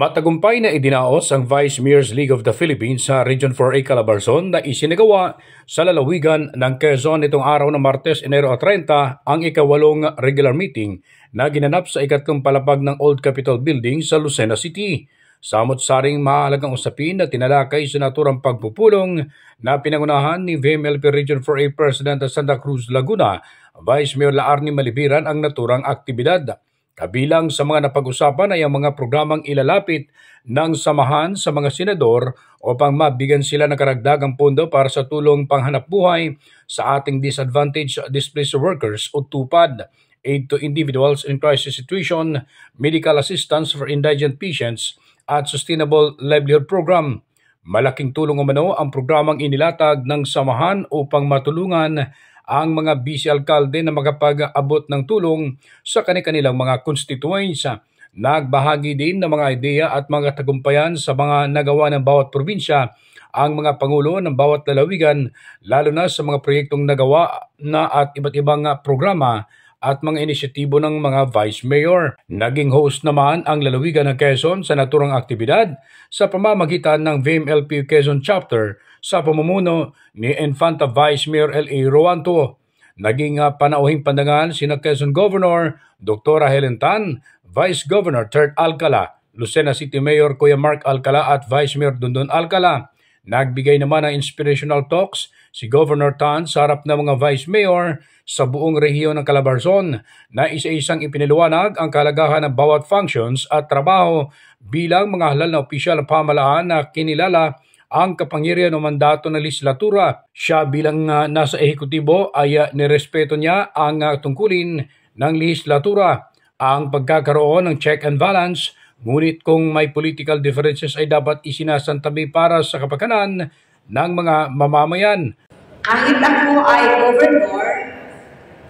Matagumpay na idinaos ang Vice Mayor's League of the Philippines sa Region 4A Calabarzon na isinagawa sa lalawigan ng Quezon nitong araw ng Martes, Enero 30 ang ika-8 regular meeting na ginanap sa ikatlong palapag ng Old Capitol Building sa Lucena City. Samot-saring mahalagang usapin na tinalakay sa naturang pagpupulong na pinangunahan ni VMLP Region 4A President of Santa Cruz, Laguna, Vice Mayor Laarni Malibiran ang naturang aktibidad. Kabilang sa mga napag-usapan ay ang mga programang ilalapit ng samahan sa mga senador upang mabigyan sila ng karagdagang pondo para sa tulong panghanap buhay sa ating disadvantaged displaced workers o TUPAD, aid to individuals in crisis situation, medical assistance for indigent patients at sustainable livelihood program. Malaking tulong umano ang programang inilatag ng samahan upang matulungan ang mga busy alkalde na makapag-abot ng tulong sa kanilang mga constituents. Nagbahagi din ng mga ideya at mga tagumpayan sa mga nagawa ng bawat probinsya ang mga pangulo ng bawat lalawigan, lalo na sa mga proyektong nagawa na at iba't ibang programa at mga inisyatibo ng mga Vice Mayor. Naging host naman ang lalawigan ng Quezon sa naturang aktibidad sa pamamagitan ng VMLP Quezon Chapter sa pamumuno ni Infanta Vice Mayor L.A. Roanto. Naging panauhing pandangan sina Quezon Governor Dr. Helen Tan, Vice Governor Tert Alcala, Lucena City Mayor Kuya Mark Alcala at Vice Mayor Dundon Alcala. Nagbigay naman ng inspirational talks si Governor Tan sa harap ng mga Vice Mayor sa buong rehiyon ng Calabarzon na isa-isang ipiniliwanag ang kalagahan ng bawat functions at trabaho bilang mga halal na opisyal ng pamahalaan na kinilala ang kapangyarihan o mandato ng legislatura. Siya bilang nasa ehekutibo ay nirespeto niya ang tungkulin ng legislatura, ang pagkakaroon ng check and balance, ngunit kung may political differences ay dapat isinasantabi para sa kapakanan ng mga mamamayan. Kahit ako ay governor,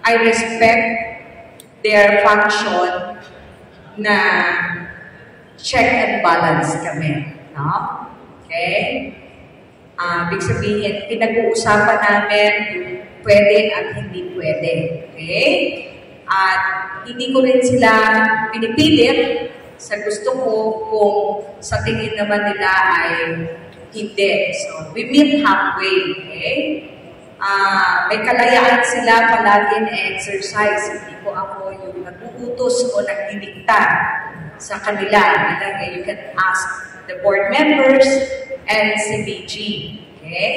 I respect their function na check and balance kami. No? Okay? Ibig sabihin, pinag-uusapan namin yung pwede at hindi pwede. Okay? At hindi ko rin sila pinipilit sa gusto ko kung sa tingin naman nila ay hindi. So, we meet halfway. Okay? May kalayaan sila palagi na exercise. Hindi ko ako yung nag-uutos o nagdidikta sa kanila. You can ask the board members and si BG. Okay?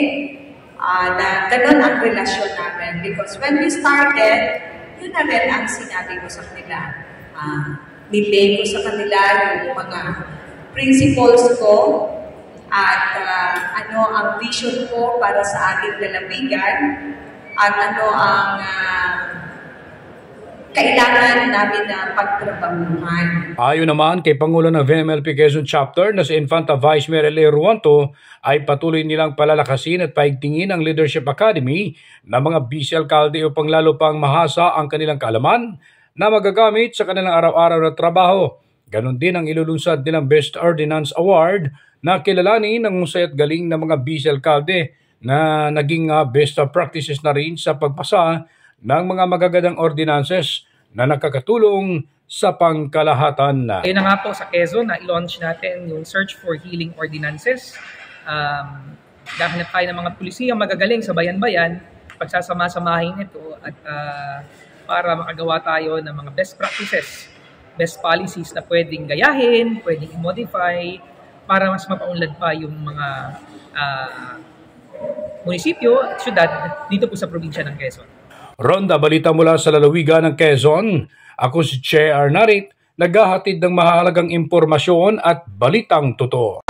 Na ganun ang relasyon namin. Because when we started, yun na rin ang sinabi ko sa kanila. Nilay ko sa kanila yung mga principles ko at ano ang vision ko para sa ating lalawigan at ano ang kailangan namin na pagtrabahuhan. Ayon naman kay Pangulo ng VMLP Quezon Chapter na si Infanta Vice Mayor L.A. Roanto ay patuloy nilang palalakasin at paigtingin ang Leadership Academy ng mga busy alkalde upang lalo pang mahasa ang kanilang kaalaman na magagamit sa kanilang araw-araw na trabaho. Ganon din ang ilulunsad nilang Best Ordinance Award na kilalanin ng husay at galing ng mga busy alkalde na naging best practices na rin sa pagpasa ng mga magagandang ordinances na nakakatulong sa pangkalahatan. Ayun na nga po sa Quezon na i-launch natin yung Search for Healing Ordinances. Dahanap tayo ng mga pulisiyang magagaling sa bayan-bayan, pagsasama-samahin ito at para makagawa tayo ng mga best practices, best policies na pwedeng gayahin, pwedeng i-modify para mas mapaunlad pa yung mga munisipyo at syudad dito po sa probinsya ng Quezon. Ronda balita mula sa lalawigan ng Quezon. Ako si Che Arnarit, naghahatid ng mahalagang impormasyon at balitang totoo.